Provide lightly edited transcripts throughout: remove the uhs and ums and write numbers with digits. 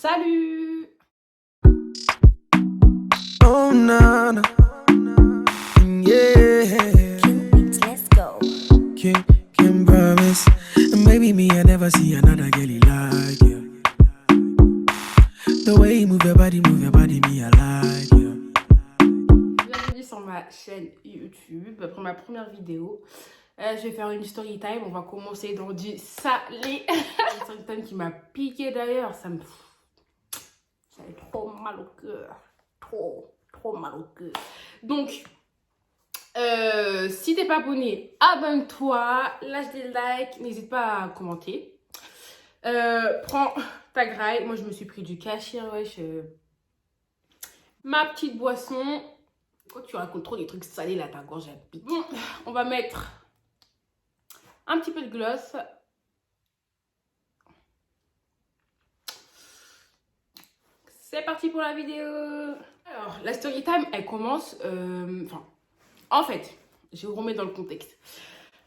Salut! Oh nana, yeah. King Beats, let's go. Can promise, and maybe me I never see another girlie like you. The way you move your body, me I like you. Bienvenue sur ma chaîne YouTube pour ma première vidéo. Je vais faire une story time. On va commencer dans du salé. Une story time qui m'a piqué d'ailleurs. Ça fait trop mal au cœur. Trop mal au cœur. Donc, si t'es pas abonné, abonne-toi, lâche des likes, n'hésite pas à commenter. Prends ta graille. Moi, je me suis pris du cachir, wesh. Ma petite boisson. Quand tu racontes trop des trucs salés, là, ta gorge, elle pique. Bon, on va mettre un petit peu de gloss. C'est parti pour la vidéo. Alors, la story time, elle commence... en fait, je vais vous remettre dans le contexte.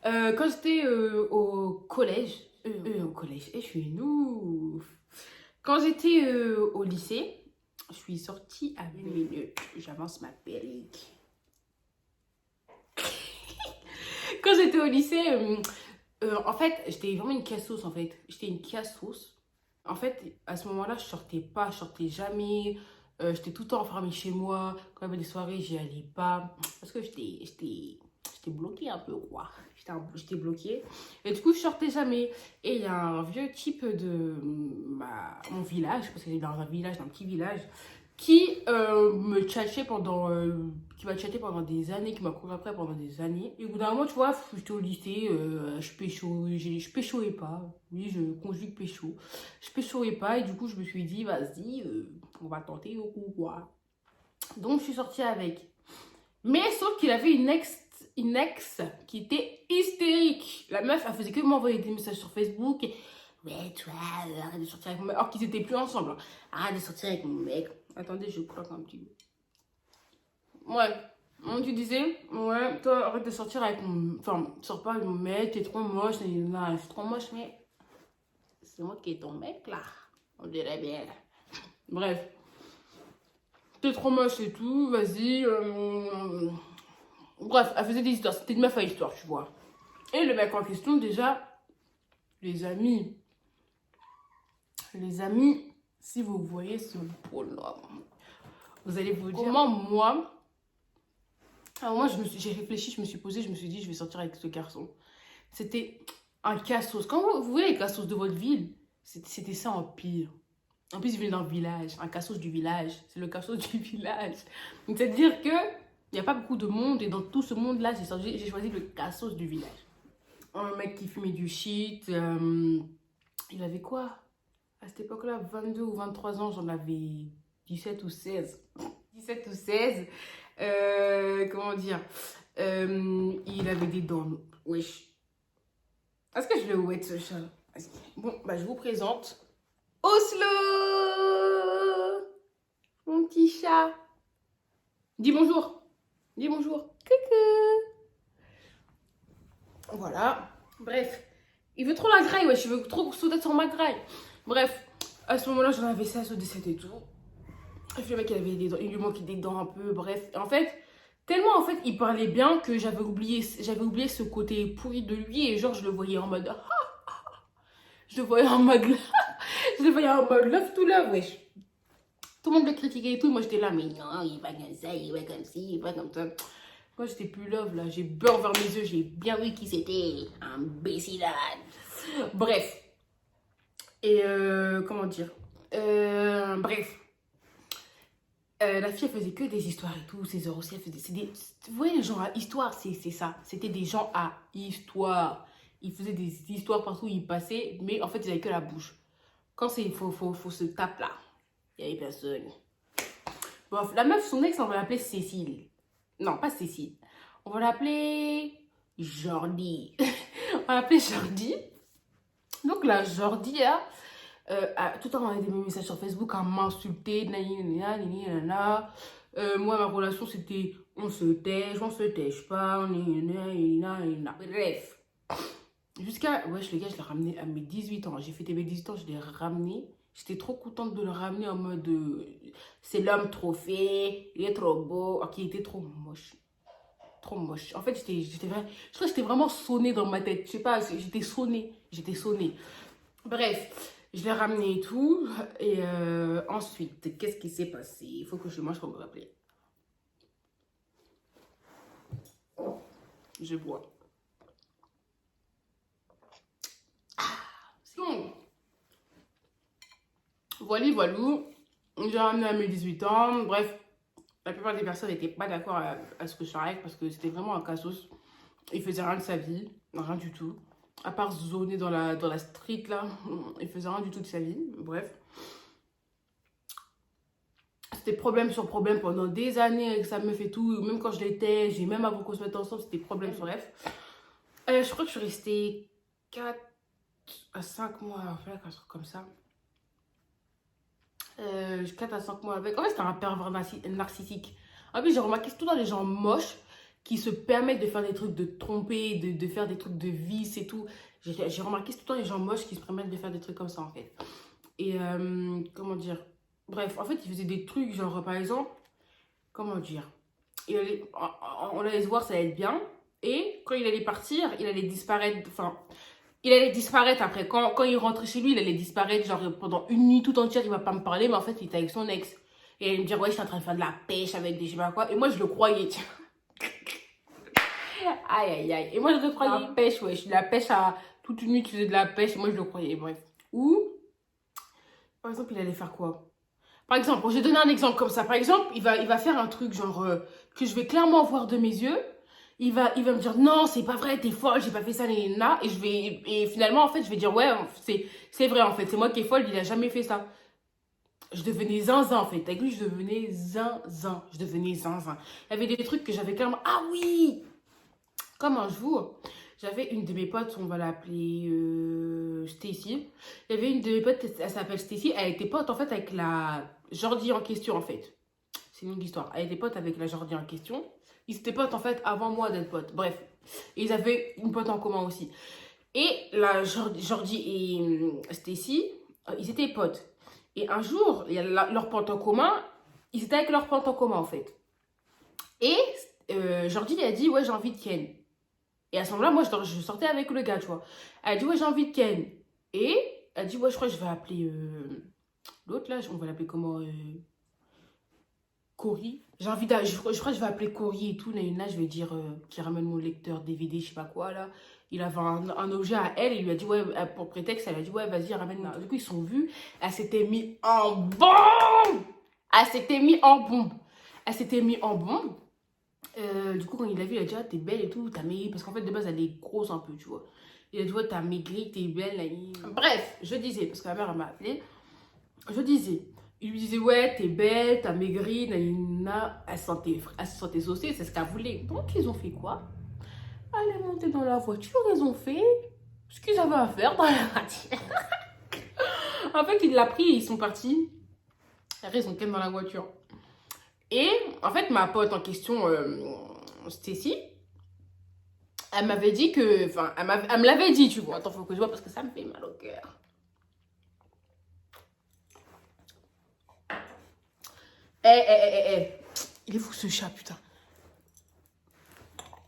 Quand j'étais au collège... je suis nous. Quand j'étais au lycée, je suis sortie à 1 minute. J'avance ma perruque. Quand j'étais au lycée, en fait, j'étais vraiment une cassos, en fait. J'étais une cassos. En fait, à ce moment-là, je sortais jamais. J'étais tout le temps enfermée chez moi. Quand il y avait des soirées, j'y allais pas. Parce que j'étais bloquée un peu, quoi. J'étais bloquée. Et du coup, je sortais jamais. Et il y a un vieux type de mon village, parce que j'étais dans un petit village, qui me tchatchait qui m'a chatté pendant des années, qui m'a couru après pendant des années. Et au bout d'un moment, tu vois, j'étais au lycée, je péchoais pas. Oui, je conjugue pécho. Je péchoais pas et du coup, je me suis dit, vas-y, on va tenter au coup, quoi. Donc, je suis sortie avec. Mais sauf qu'il avait une ex qui était hystérique. La meuf, elle faisait que m'envoyer des messages sur Facebook. Ouais, toi, arrête de sortir avec mon mec. Alors qu'ils étaient plus ensemble. Hein. Arrête de sortir avec mon mec. Attendez, je croque un petit peu. Ouais. Tu disais, ouais, toi, arrête de sortir avec mon... Enfin, sors pas avec mon mec, t'es trop moche. Non, je suis trop moche, mais... C'est moi qui est ton mec, là. On dirait bien. Bref. T'es trop moche et tout, vas-y. Bref, elle faisait des histoires. C'était une meuf à histoire, tu vois. Et le mec en question, déjà... Les amis, si vous voyez ce bonhomme, vous allez vous dire comment moi, alors moi j'ai réfléchi, je me suis posée, je me suis dit je vais sortir avec ce garçon. C'était un cassos. Quand vous voyez les cassos de votre ville, c'était ça en pire. En plus, il venait d'un village, un cassos du village. C'est le cassos du village. Donc, c'est-à-dire que il n'y a pas beaucoup de monde et dans tout ce monde-là, j'ai choisi le cassos du village. Un mec qui fumait du shit. Il avait quoi? À cette époque-là, 22 ou 23 ans, j'en avais 17 ou 16. 17 ou 16. Comment dire? Il avait des dents. Wesh. Est-ce que je le wet ce chat? Bon, bah je vous présente Oslo! Mon petit chat. Dis bonjour. Dis bonjour. Coucou. Voilà. Bref. Il veut trop la graille, wesh. Il veut trop sauter sur ma graille. Bref. À ce moment-là, j'en avais 16 ou 17 et tout. Et puis le mec, il avait des dents. Il lui manquait des dents un peu. Bref. En fait, tellement en fait, il parlait bien que j'avais oublié ce côté pourri de lui. Et genre, je le voyais en mode... Je le voyais en mode... Je le voyais en mode love to love, wesh. Tout le monde le critiquait et tout. Moi, j'étais là, mais non, il va comme ça, il va comme ci, il va comme ça. Moi, j'étais plus love, là. J'ai beurre vers mes yeux. J'ai bien vu qui c'était. Imbécilade. Bref. Et comment dire bref. La fille, elle faisait que des histoires et tout. Ses heures aussi, elle faisait... Vous voyez, les gens à histoire, c'est ça. C'était des gens à histoire. Ils faisaient des histoires partout où ils passaient. Mais en fait, ils n'avaient que la bouche. Quand c'est faut se taper là. Il n'y avait personne. Bref, la meuf, son ex, on va l'appeler Cécile. Non, pas Cécile. On va l'appeler Jordi. On va l'appeler Jordi. Donc là, Jordi, là, tout le temps, on avait des messages sur Facebook à m'insulter. Moi, ma relation, c'était on se tèche pas. Bref. Jusqu'à... Wesh, les gars, je l'ai ramené à mes 18 ans. J'ai fêté mes 18 ans, je l'ai ramené J'étais trop contente de le ramener en mode c'est l'homme trophée, il est trop beau. Ok, il était trop moche. Trop moche. En fait, je crois que j'étais vraiment sonnée dans ma tête. Je sais pas, j'étais sonnée. J'étais sonnée. Bref, je l'ai ramené et tout. Et ensuite, qu'est-ce qui s'est passé? Il faut que je mange pour me rappeler. Je bois. C'est bon. Voilà, voilà. J'ai ramené à mes 18 ans. Bref, la plupart des personnes n'étaient pas d'accord à ce que je fasse parce que c'était vraiment un cassos. Il faisait rien de sa vie, rien du tout. À part zoner dans la street là, il faisait rien du tout de sa vie. Bref. C'était problème sur problème pendant des années avec sa meuf et tout. Même quand je l'étais, j'ai même avant qu'on se mette ensemble, c'était problème sur F. Je crois que je suis restée 4 à 5 mois avec, un truc comme ça. 4 à 5 mois avec. En fait, c'était un pervers narcissique. En plus, j'ai remarqué tout dans les gens moches qui se permettent de faire des trucs de tromper, de faire des trucs de vice et tout. J'ai remarqué tout le temps les gens moches qui se permettent de faire des trucs comme ça en fait. Et comment dire? Bref, en fait, il faisait des trucs genre par exemple, comment dire? On allait se voir, ça allait être bien. Et quand il allait partir, il allait disparaître. Enfin, il allait disparaître après. Quand il rentrait chez lui, il allait disparaître genre pendant une nuit tout entière. Il va pas me parler, mais en fait, il était avec son ex. Et il allait me dire, ouais, je suis en train de faire de la pêche avec des je sais pas quoi. Et moi, je le croyais, tiens. Aïe, aïe, aïe. Et moi, je le croyais. La pêche, ouais. La pêche à toute une nuit, tu faisais de la pêche. Et moi, je le croyais. Bref. Ou, par exemple, il allait faire quoi? Par exemple, je vais donner un exemple comme ça. Par exemple, il va faire un truc genre que je vais clairement voir de mes yeux. Il va me dire non, c'est pas vrai, t'es folle, j'ai pas fait ça, là. Et finalement, en fait, je vais dire ouais, c'est vrai, en fait, c'est moi qui est folle, il a jamais fait ça. Je devenais zinzin, en fait. Avec lui, je devenais zinzin. Je devenais zinzin. Il y avait des trucs que j'avais clairement. Ah oui! Comme un jour, j'avais une de mes potes, on va l'appeler Stacy. Il y avait une de mes potes, elle s'appelle Stacy. Elle était pote, en fait, avec la Jordi en question, en fait. C'est une longue histoire. Elle était pote avec la Jordi en question. Ils étaient potes, en fait, avant moi d'être potes. Bref. Et ils avaient une pote en commun aussi. Et la Jordi et Stacy, ils étaient potes. Et un jour, il y a leur pote en commun. Ils étaient avec leur pote en commun, en fait. Et Jordi, elle a dit, ouais, j'ai envie de Ken. Et à ce moment-là, moi, je sortais avec le gars, tu vois. Elle a dit, ouais, j'ai envie de Ken. Et elle a dit, ouais, je crois que je vais appeler l'autre, là. On va l'appeler comment Cory. J'ai envie je crois que je vais appeler Cory et tout. Là, je vais dire qu'il ramène mon lecteur DVD, je sais pas quoi, là. Il avait un objet à elle. Il lui a dit, ouais, pour prétexte, elle a dit, ouais, vas-y, ramène. Du coup, ils sont vus. Elle s'était mise en bombe. Elle s'était mise en bombe. Elle s'était mise en bombe. Du coup, quand il l'a vu, il a dit, ah, t'es belle et tout, t'as maigri. Parce qu'en fait, de base, elle est grosse un peu, tu vois. Il a dit, ouais, t'as maigri, t'es belle. Là. Bref, je disais, parce que la mère, elle m'a appelé. Je disais, il lui disait, ouais, t'es belle, t'as maigri, nanana. Elle se sentait saucée, c'est ce qu'elle voulait. Donc, ils ont fait quoi? Elle est montée dans la voiture, ils ont fait ce qu'ils avaient à faire dans la voiture. En fait, il l'a pris et ils sont partis. Après, ils sont quand même dans la voiture. Et en fait, ma pote en question, Stacy, elle m'avait dit que. Enfin, elle me l'avait dit, tu vois. Attends, faut que je vois parce que ça me fait mal au cœur. Il est fou ce chat, putain.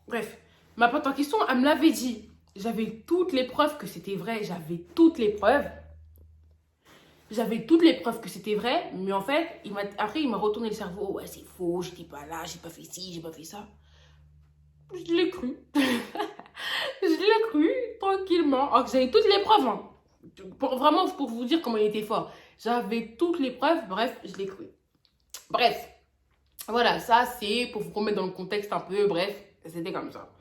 Bref, ma pote en question, elle me l'avait dit. J'avais toutes les preuves que c'était vrai. J'avais toutes les preuves. J'avais toutes les preuves que c'était vrai. Mais en fait, après, il m'a retourné le cerveau. Ouais, c'est faux, j'étais pas là, j'ai pas fait ci, j'ai pas fait ça. Je l'ai cru. Je l'ai cru, tranquillement. Alors que j'avais toutes les preuves. Hein. Vraiment, pour vous dire comment il était fort. J'avais toutes les preuves. Bref, je l'ai cru. Bref. Voilà, ça, c'est pour vous remettre dans le contexte un peu. Bref, c'était comme ça.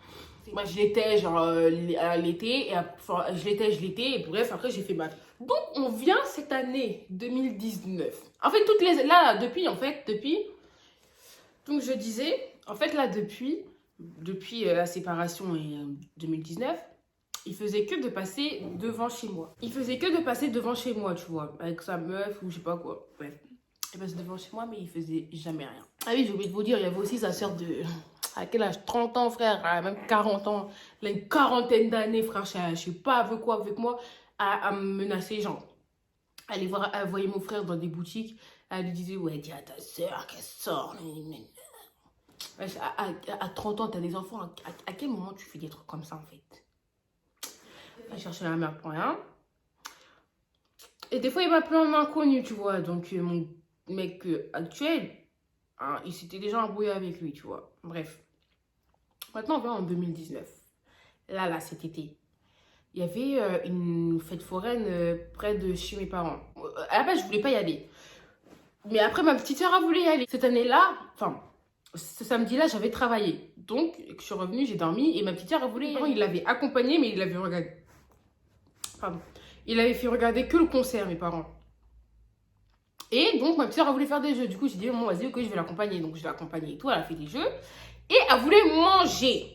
Moi, je l'étais genre à l'été. Enfin, je l'étais. Et bref, après, j'ai fait bac. Donc, on vient cette année 2019. En fait, depuis. Donc, je disais, en fait, là, depuis la séparation et 2019, il faisait que de passer devant chez moi. Il faisait que de passer devant chez moi, tu vois, avec sa meuf ou je sais pas quoi. Bref, il passait devant chez moi, mais il faisait jamais rien. Ah oui, j'ai oublié de vous dire, il y avait aussi sa soeur de... À quel âge? 30 ans, frère, même 40 ans. Elle a une quarantaine d'années, frère, je sais pas avec quoi avec moi, à menacer les gens. Elle voyait mon frère dans des boutiques. Elle lui disait, ouais, dis à ta soeur qu'elle sort. Wesh, à 30 ans, t'as des enfants. À quel moment tu fais des trucs comme ça, en fait? Elle cherchait la mère pour rien. Et des fois, il m'appelait en inconnu, tu vois. Donc, mon mec actuel, hein, il s'était déjà embrouillé avec lui, tu vois. Bref. Maintenant, on va en 2019. Là, cet été. Il y avait une fête foraine près de chez mes parents. À la base, je voulais pas y aller. Mais après, ma petite soeur a voulu y aller. Cette année-là, enfin, ce samedi-là, j'avais travaillé. Donc, je suis revenue, j'ai dormi et ma petite soeur a voulu y aller. Il l'avait accompagnée, mais il l'avait regardé. Pardon. Il avait fait regarder que le concert, mes parents. Et donc, ma petite soeur a voulu faire des jeux. Du coup, j'ai dit, bon, vas-y, ok, je vais l'accompagner. Donc, je l'ai accompagnée et tout. Elle a fait des jeux. Et elle voulait manger.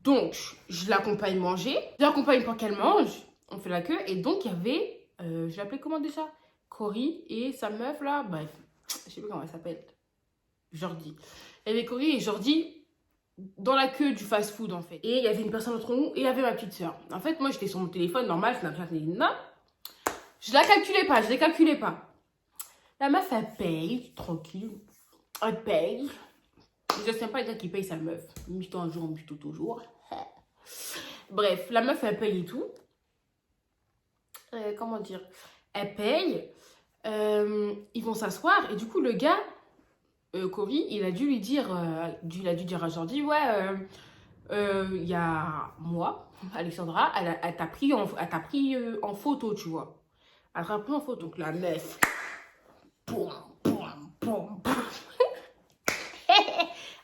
Donc, je l'accompagne manger. Je l'accompagne pour qu'elle mange. On fait la queue. Et donc, il y avait, je l'appelais comment déjà? Cory et sa meuf là. Bref, je sais plus comment elle s'appelle. Jordi. Il y avait Cory et Jordi dans la queue du fast-food en fait. Et il y avait une personne entre nous et il y avait ma petite soeur. En fait, moi, j'étais sur mon téléphone normal, Snapchat, non. Je la calculais pas, je les calculais pas. La meuf, elle paye, tranquille. Elle paye. Je sais pas dire qui paye sa meuf. Mytho un jour, mytho toujours. Bref, la meuf, elle paye et tout. Comment dire? Elle paye. Ils vont s'asseoir. Et du coup, le gars, Cory, il a dû lui dire, il a dû dire à Jordi, ouais, il y a moi, Alexandra, elle t'a pris, en photo, tu vois. Elle t'a pris en photo. Donc la meuf, boum, boum, boum, boum.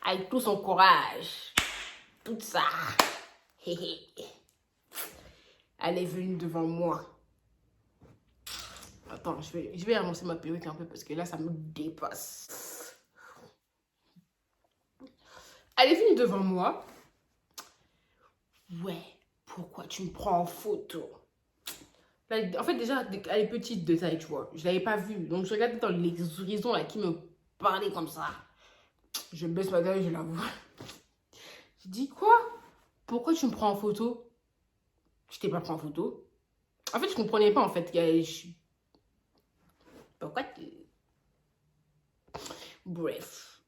Avec tout son courage, tout ça. Elle est venue devant moi. Attends, je vais avancer ma perruque un peu parce que là, ça me dépasse. Elle est venue devant moi. Ouais, pourquoi tu me prends en photo? Là, en fait, déjà, elle est petite de taille, tu vois. Je l'avais pas vue. Donc, je regardais dans les horizons là qui me parlaient comme ça. Je baisse ma tête, je la vois. Je dis quoi? Pourquoi tu me prends en photo? Je t'ai pas pris en photo. En fait, je comprenais pas en fait. Pourquoi tu... Bref.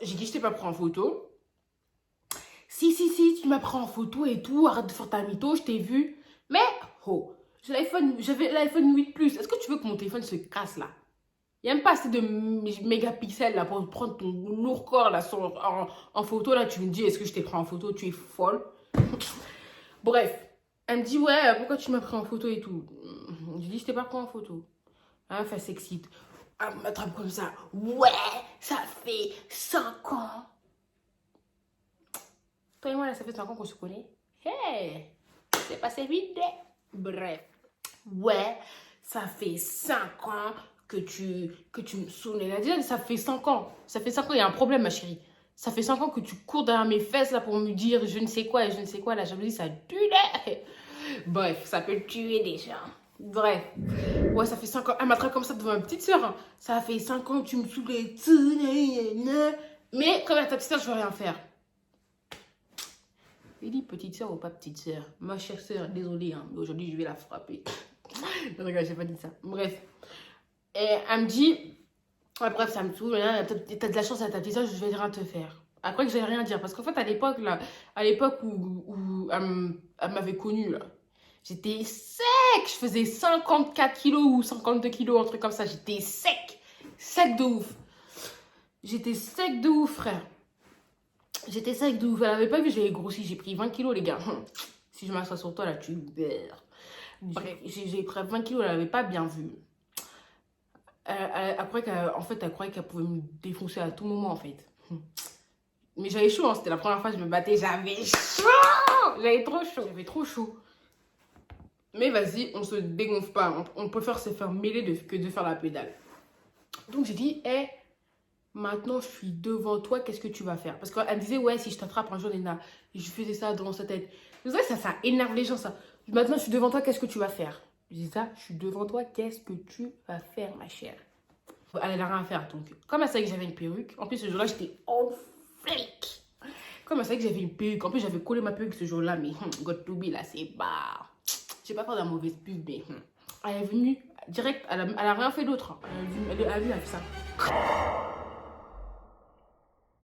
J'ai dit je t'ai pas pris en photo. Si, tu m'as pris en photo et tout. Arrête de faire ta mytho, je t'ai vu. Mais, oh, j'avais l'iPhone 8 Plus. Est-ce que tu veux que mon téléphone se casse là? Il n'y a même pas assez de mégapixels là pour prendre ton lourd corps là en photo. Là, tu me dis, est-ce que je t'ai pris en photo? Tu es folle. Bref, elle me dit, ouais, pourquoi tu m'as pris en photo et tout? Je dis, je t'ai pas pris en photo. Elle s'excite. Elle m'attrape comme ça. Ouais, ça fait 5 ans. Toi et moi, là, ça fait 5 ans qu'on se connaît. Hey, c'est passé vite. Bref. Ouais, ça fait 5 ans que tu me saoules. Elle a dit, ça fait 5 ans. Ça fait 5 ans, il y a un problème, ma chérie. Ça fait 5 ans que tu cours derrière mes fesses là pour me dire je ne sais quoi et je ne sais quoi. La jalousie, ça tue. Bref, ça peut le tuer déjà. Bref. Ouais, ça fait 5 ans. Elle m'attrape comme ça devant ma petite soeur. Ça fait 5 ans que tu me saoules. Mais comme à ta petite soeur, je veux rien faire. Il dit petite soeur ou pas petite soeur? Ma chère soeur, désolée, hein, mais aujourd'hui, je vais la frapper. Non, regarde, j'ai pas dit ça. Bref. Et elle me dit, ouais, bref, ça me saoule. T'as de la chance à ta petite soeur, je vais rien te faire. Après que j'allais rien dire. Parce qu'en fait, à l'époque où elle m'avait connue, là, j'étais sec. Je faisais 54 kilos ou 52 kilos, un truc comme ça. J'étais sec. Sec de ouf. J'étais sec de ouf, frère. J'étais sec de ouf. Elle avait pas vu, j'avais grossi. J'ai pris 20 kilos, les gars. Si je m'assois sur toi, là, tu beurres. Bref, j'ai pris 20 kilos, elle avait pas bien vu. Après, en fait, elle croyait qu'elle pouvait me défoncer à tout moment, en fait. Mais j'avais chaud, hein. C'était la première fois que je me battais. J'avais chaud. J'avais trop chaud. J'avais trop chaud. Mais vas-y, on se dégonfle pas. On préfère se faire mêler que de faire la pédale. Donc, j'ai dit, hé, maintenant, je suis devant toi. Qu'est-ce que tu vas faire? Parce qu'elle me disait, ouais, si je t'attrape un jour, Nena. Et je faisais ça dans sa tête. Vous savez, ça énerve les gens, ça. Maintenant, je suis devant toi. Qu'est-ce que tu vas faire? Je dis ça, je suis devant toi. Qu'est-ce que tu vas faire, ma chère? Elle n'a rien à faire. Donc, comme elle savait que j'avais une perruque, en plus, ce jour-là, j'étais en flic. Comme elle savait que j'avais une perruque, en plus, j'avais collé ma perruque ce jour-là, mais God to be, là, c'est bas. J'ai pas peur de la mauvaise pub, mais elle est venue direct, elle a rien fait d'autre. Hein. Elle a vu, elle a fait ça.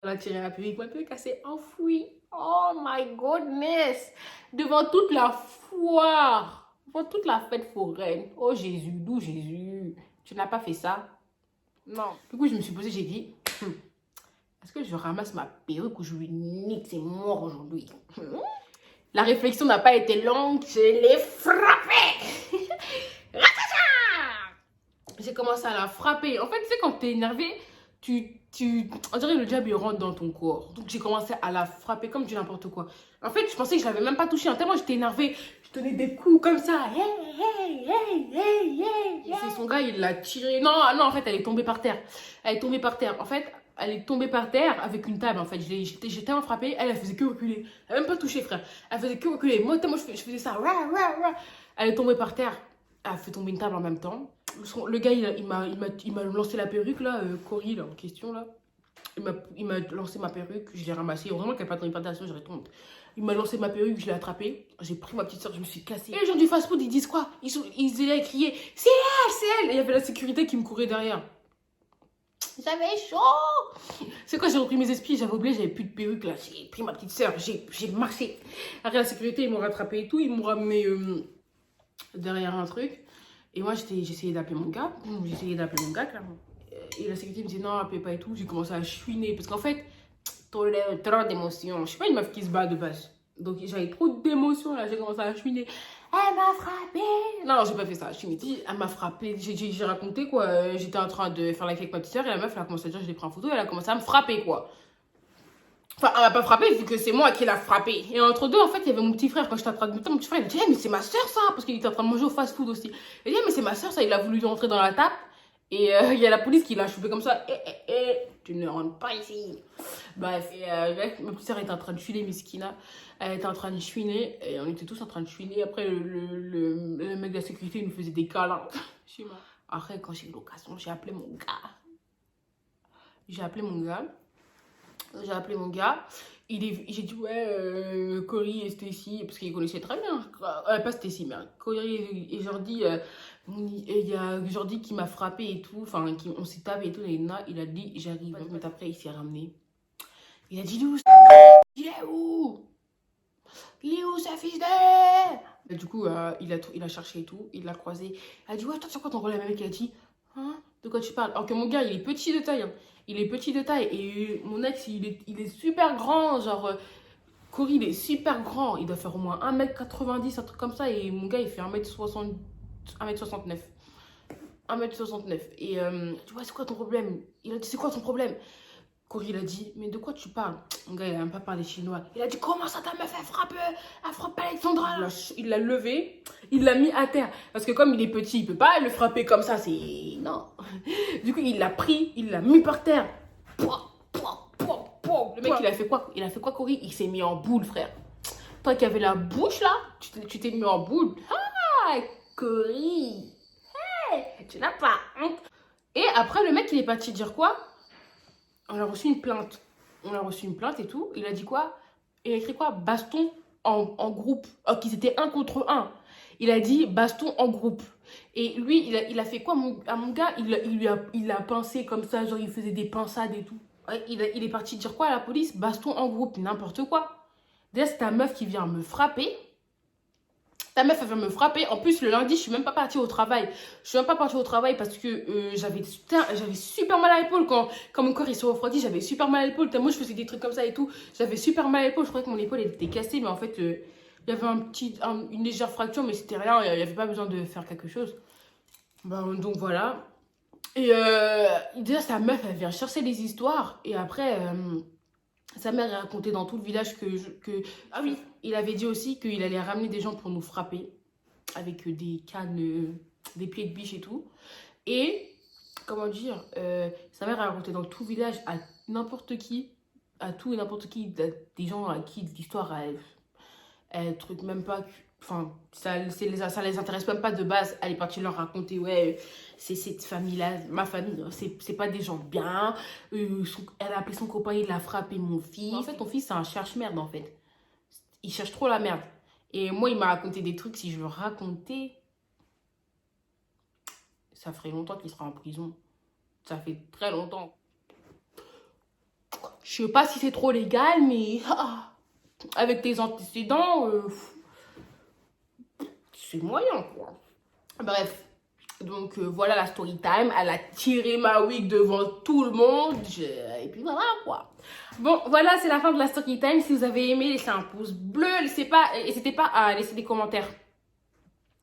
Elle a tiré la perruque, ma perruque, elle s'est enfouie. Oh my goodness! Devant toute la foire, devant toute la fête foraine. Oh Jésus, d'où Jésus? Tu n'as pas fait ça? Non. Du coup, je me suis posée, j'ai dit, est-ce que je ramasse ma perruque ou je lui nique ses morts aujourd'hui? La réflexion n'a pas été longue, je l'ai frappée. J'ai commencé à la frapper. En fait, tu sais, quand t'es énervé, on dirait que le diable il rentre dans ton corps. Donc j'ai commencé à la frapper comme du n'importe quoi. En fait, je pensais que je l'avais même pas touchée. Hein. Tellement j'étais énervée, je donnais des coups comme ça. Hey, hey, hey, hey, hey. Et c'est son gars, il l'a tiré. Non, non, en fait, elle est tombée par terre. Elle est tombée par terre. En fait, elle est tombée par terre avec une table. En fait, j'étais tellement frappée. Elle faisait que reculer. Elle n'a même pas touché, frère. Elle faisait que reculer. Moi, tellement je faisais ça. Elle est tombée par terre. Elle a fait tomber une table en même temps. Le gars, il m'a lancé la perruque, là, Cory, là, en question, là. Il m'a lancé ma perruque, je l'ai ramassée. Heureusement qu'elle n'a pas de d'assaut, j'aurais honte. Il m'a lancé ma perruque, je l'ai attrapée. J'ai pris ma petite soeur, je me suis cassée. Et les gens du fast-food, ils disent quoi? Ils étaient crier, c'est elle, c'est elle. Et il y avait la sécurité qui me courait derrière. J'avais chaud. C'est quoi, j'ai repris mes esprits, j'avais oublié, j'avais plus de perruque, là. J'ai pris ma petite soeur, j'ai marché. Après, la sécurité, ils m'ont rattrapé et tout. Ils m'ont ramené derrière un truc. Et moi, j'essayais d'appeler mon gars. Clairement. Et la sécurité me disait non, appelez pas et tout. J'ai commencé à chouiner. Parce qu'en fait, trop d'émotions. Je suis pas une meuf qui se bat de base. Donc, j'avais trop d'émotions là. J'ai commencé à chouiner. Elle m'a frappé. Non, j'ai pas fait ça. Je me dit, elle m'a frappé. J'ai raconté quoi. J'étais en train de faire la avec ma petite soeur. Et la meuf, elle a commencé à dire, je l'ai pris en photo. Elle a commencé à me frapper quoi. Enfin, elle m'a pas frappé vu que c'est moi qui l'a frappé. Et entre deux, en fait, il y avait mon petit frère. Quand j'étais en train de me mon petit frère, il me dit, hey, mais c'est ma soeur ça. Parce qu'il était en train de manger au fast-food aussi. Il dit, hey, mais c'est ma soeur ça. Il a voulu rentrer dans la table. Et il y a la police qui l'a chopé comme ça. Tu ne rentres pas ici. Bref, et ma petite soeur était en train de chouiner, Miskina. Elle était en train de chouiner. Et on était tous en train de chouiner. Après, le mec de la sécurité, il nous faisait des câlins. Après, quand j'ai eu l'occasion, j'ai appelé mon gars. J'ai appelé mon gars, j'ai dit ouais, Cory et Stacy, parce qu'ils connaissaient très bien, pas Stacy, mais Cory et Jordi, il y a Jordi qui m'a frappé et tout, enfin, on s'est tapé et tout, et il a dit j'arrive, mais après il s'est ramené. Il a dit d'où il est où? Il est où ce fils de... Et du coup, il a cherché et tout, il l'a croisé. Il a dit ouais, toi, c'est quoi ton problème? Le mec, il a dit hein? De quoi tu parles? Alors que mon gars, il est petit de taille. Hein. Il est petit de taille. Et mon ex, il est super grand. Genre, Cory, il est super grand. Il doit faire au moins 1m90, un truc comme ça. Et mon gars, il fait 1m69. 1m69. Et tu vois, c'est quoi ton problème? Il a dit, c'est quoi ton problème? Cory, il a dit, mais de quoi tu parles? Mon gars, il a même pas parlé chinois. Il a dit, comment ça ta meuf, elle frappe Alexandra? Il l'a levé, il l'a mis à terre. Parce que comme il est petit, il peut pas le frapper comme ça, c'est... Non. Du coup, il l'a pris, il l'a mis par terre. Le mec, il a fait quoi? Il a fait quoi, Cory? Il s'est mis en boule, frère. Toi qui avais la bouche, là, tu t'es mis en boule. Ah, Cory. Hey, tu n'as pas honte. Et après, le mec, il est parti dire quoi? On a reçu une plainte. Et tout. Il a dit quoi? Il a écrit quoi? Baston en groupe. Oh, qu'ils étaient 1 contre 1. Il a dit baston en groupe. Et lui, il a fait quoi à mon gars? Il a pincé comme ça, genre il faisait des pinçades et tout. Il est parti dire quoi à la police? Baston en groupe, n'importe quoi. Déjà, c'est ta meuf qui vient me frapper. Ta meuf, elle vient me frapper. En plus, le lundi, je suis même pas partie au travail. Je suis même pas partie au travail parce que j'avais super mal à l'épaule. Quand mon corps il se refroidit, j'avais super mal à l'épaule. Moi, je faisais des trucs comme ça et tout. J'avais super mal à l'épaule. Je croyais que mon épaule elle était cassée. Mais en fait, il y avait une légère fracture. Mais c'était rien. Il n'y avait pas besoin de faire quelque chose. Donc voilà. Et déjà, sa meuf, elle vient chercher des histoires. Et après... sa mère a raconté dans tout le village que... Ah oui, il avait dit aussi qu'il allait ramener des gens pour nous frapper. Avec des cannes, des pieds de biche et tout. Et, comment dire, sa mère a raconté dans tout le village à n'importe qui, à tout et n'importe qui, des gens à qui l'histoire, elle truc même pas... Enfin, ça les intéresse même pas de base. Elle est partie leur raconter, ouais, c'est cette famille-là, ma famille, c'est pas des gens bien. Elle a appelé son copain, il a frappé mon fils. En fait, ton fils, c'est un cherche-merde, en fait. Il cherche trop la merde. Et moi, il m'a raconté des trucs, si je le racontais... ça ferait longtemps qu'il sera en prison. Ça fait très longtemps. Je sais pas si c'est trop légal, mais avec tes antécédents, c'est moyen, quoi. Bref. Donc voilà la story time. Elle a tiré ma wig devant tout le monde. Et puis voilà, quoi. Bon, voilà, c'est la fin de la story time. Si vous avez aimé, laissez un pouce bleu. N'hésitez pas à laisser des commentaires.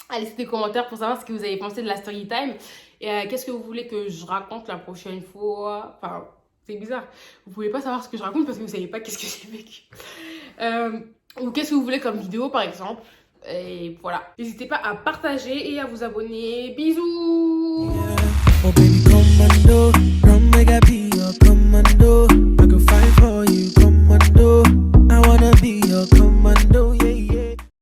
À laisser des commentaires pour savoir ce que vous avez pensé de la story time. Et qu'est-ce que vous voulez que je raconte la prochaine fois. Enfin, c'est bizarre. Vous pouvez pas savoir ce que je raconte parce que vous savez pas qu'est-ce que j'ai vécu. Ou qu'est-ce que vous voulez comme vidéo, par exemple. Et voilà. N'hésitez pas à partager et à vous abonner. Bisous! Yeah. Oh baby, come and do